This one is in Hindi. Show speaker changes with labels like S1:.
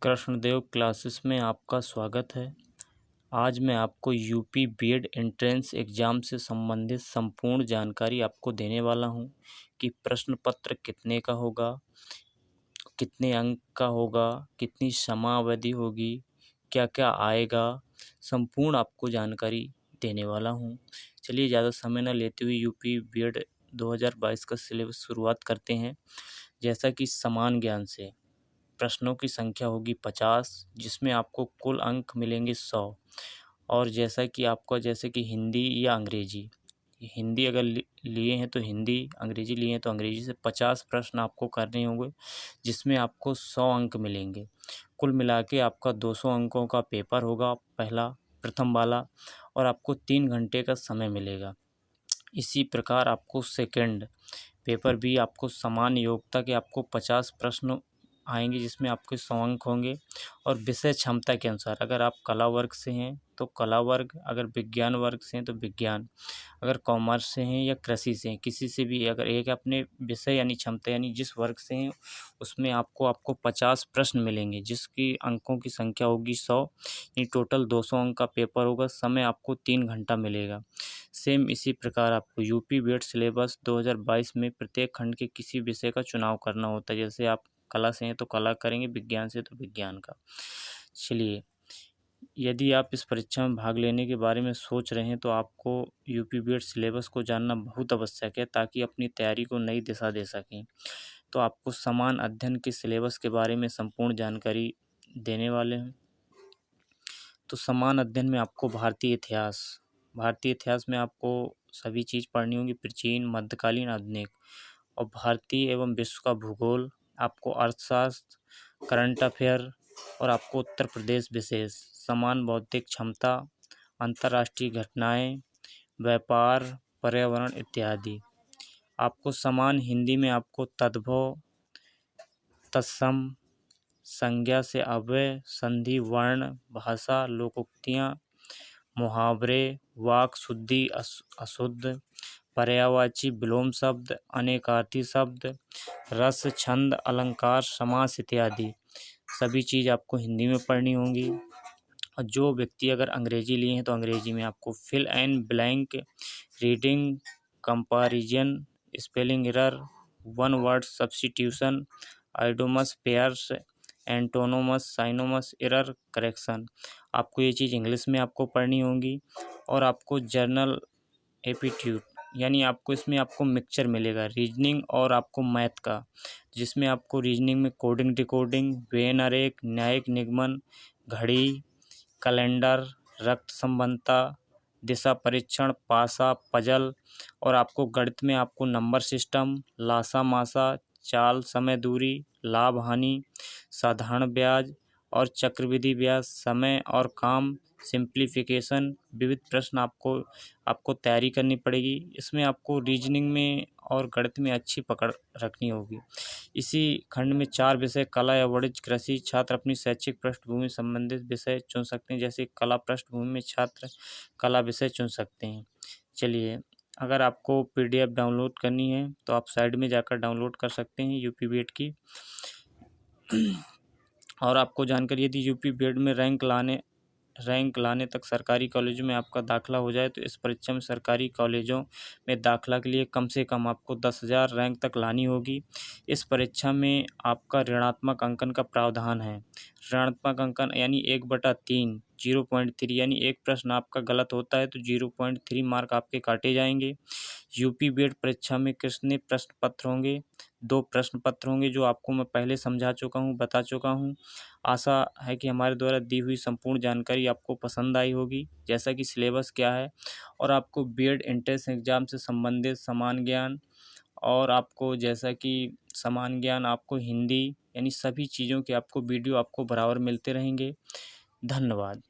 S1: कृष्णदेव क्लासेस में आपका स्वागत है। आज मैं आपको यूपी बीएड एंट्रेंस एग्ज़ाम से संबंधित संपूर्ण जानकारी आपको देने वाला हूं कि प्रश्न पत्र कितने का होगा, कितने अंक का होगा, कितनी समयावधि होगी, क्या क्या आएगा, संपूर्ण आपको जानकारी देने वाला हूं। चलिए ज़्यादा समय न लेते हुए यूपी बीएड 2022 का सिलेबस शुरुआत करते हैं। जैसा कि समान ज्ञान से प्रश्नों की संख्या होगी 50, जिसमें आपको कुल अंक मिलेंगे 100। और जैसे कि हिंदी या अंग्रेजी, हिंदी अगर लिए हैं तो हिंदी, अंग्रेजी लिए हैं तो अंग्रेजी से 50 प्रश्न आपको करने होंगे, जिसमें आपको 100 अंक मिलेंगे। कुल मिला के आपका 200 अंकों का पेपर होगा प्रथम वाला, और आपको 3 घंटे का समय मिलेगा। इसी प्रकार आपको सेकंड पेपर भी आपको समान योग्यता के आपको 50 प्रश्न आएंगे, जिसमें आपके 100 अंक होंगे। और विषय क्षमता के अनुसार अगर आप कला वर्ग से हैं तो कला वर्ग, अगर विज्ञान वर्ग से हैं तो विज्ञान, अगर कॉमर्स से हैं या कृषि से हैं, किसी से भी अगर एक अपने विषय यानी क्षमता यानी जिस वर्ग से हैं उसमें आपको 50 प्रश्न मिलेंगे, जिसकी अंकों की संख्या होगी 100। यानी टोटल 200 अंक का पेपर होगा। समय आपको 3 घंटा मिलेगा। सेम इसी प्रकार आपको यूपी बीएड सिलेबस 2022 में प्रत्येक खंड के किसी विषय का चुनाव करना होता है। जैसे आप कला से हैं तो कला करेंगे, विज्ञान से तो विज्ञान का। चलिए, यदि आप इस परीक्षा में भाग लेने के बारे में सोच रहे हैं तो आपको यूपी बीएड सिलेबस को जानना बहुत आवश्यक है, ताकि अपनी तैयारी को नई दिशा दे सकें। तो आपको समान अध्ययन के सिलेबस के बारे में संपूर्ण जानकारी देने वाले हैं। तो समान अध्ययन में आपको भारतीय इतिहास में आपको सभी चीज़ पढ़नी होगी, प्राचीन, मध्यकालीन, आधुनिक। और भारतीय एवं विश्व का भूगोल, आपको अर्थशास्त्र, करंट अफेयर, और आपको उत्तर प्रदेश विशेष, समान बौद्धिक क्षमता, अंतर्राष्ट्रीय घटनाएं, व्यापार, पर्यावरण इत्यादि। आपको समान हिंदी में आपको तद्भव, तत्सम, संज्ञा से अव्यय, संधि, वर्ण, भाषा, लोकोक्तियाँ, मुहावरे, वाक शुद्धि अशुद्ध, पर्यायवाची विलोम शब्द, अनेकार्थी शब्द, रस, छंद, अलंकार, समास इत्यादि सभी चीज़ आपको हिंदी में पढ़नी होंगी। और जो व्यक्ति अगर अंग्रेजी लिए हैं तो अंग्रेजी में आपको fill and blank, reading comparison, spelling error, one word substitution, idioms pairs, antonyms, synonyms error correction, आपको ये चीज़ इंग्लिश में आपको पढ़नी होंगी। और आपको जर्नल एप्टीट्यूड, यानी आपको इसमें आपको मिक्सचर मिलेगा रीजनिंग और आपको मैथ का, जिसमें आपको रीजनिंग में कोडिंग, डिकोडिंग, वेन अरेक, न्यायिक निगमन, घड़ी, कैलेंडर, रक्त संबंधता, दिशा परीक्षण, पासा, पजल। और आपको गणित में आपको नंबर सिस्टम, लासा मासा, चाल, समय दूरी, लाभ हानि, साधारण ब्याज और चक्रवृद्धि ब्याज, समय और काम, सिंप्लीफिकेशन, विविध प्रश्न आपको तैयारी करनी पड़ेगी। इसमें आपको रीजनिंग में और गणित में अच्छी पकड़ रखनी होगी। इसी खंड में 4 विषय कला या वाणिज्य, कृषि छात्र अपनी शैक्षिक पृष्ठभूमि संबंधित विषय चुन सकते हैं। जैसे कला पृष्ठभूमि में छात्र कला विषय चुन सकते हैं। चलिए, अगर आपको पीडीएफ डाउनलोड करनी है तो आप साइड में जाकर डाउनलोड कर सकते हैं यूपी बीएड की। और आपको जानकारी, यदि यूपी बीएड में रैंक लाने तक सरकारी कॉलेजों में आपका दाखिला हो जाए तो इस परीक्षा में सरकारी कॉलेजों में दाखिला के लिए कम से कम आपको 10,000 रैंक तक लानी होगी। इस परीक्षा में आपका ऋणात्मक अंकन का प्रावधान है। ऋणात्मक अंकन यानी 1/3, 0.3, यानी एक प्रश्न आपका गलत होता है तो 0.3 मार्क आपके काटे जाएंगे। यूपी बीएड परीक्षा में कितने प्रश्न पत्र होंगे? 2 प्रश्न पत्र होंगे, जो आपको मैं पहले समझा चुका हूँ, बता चुका हूँ। आशा है कि हमारे द्वारा दी हुई संपूर्ण जानकारी आपको पसंद आई होगी। जैसा कि सिलेबस क्या है, और आपको बीएड एंट्रेंस एग्ज़ाम से संबंधित समान ज्ञान, और आपको जैसा कि समान ज्ञान, आपको हिंदी, यानी सभी चीज़ों के आपको वीडियो आपको बराबर मिलते रहेंगे। धन्यवाद।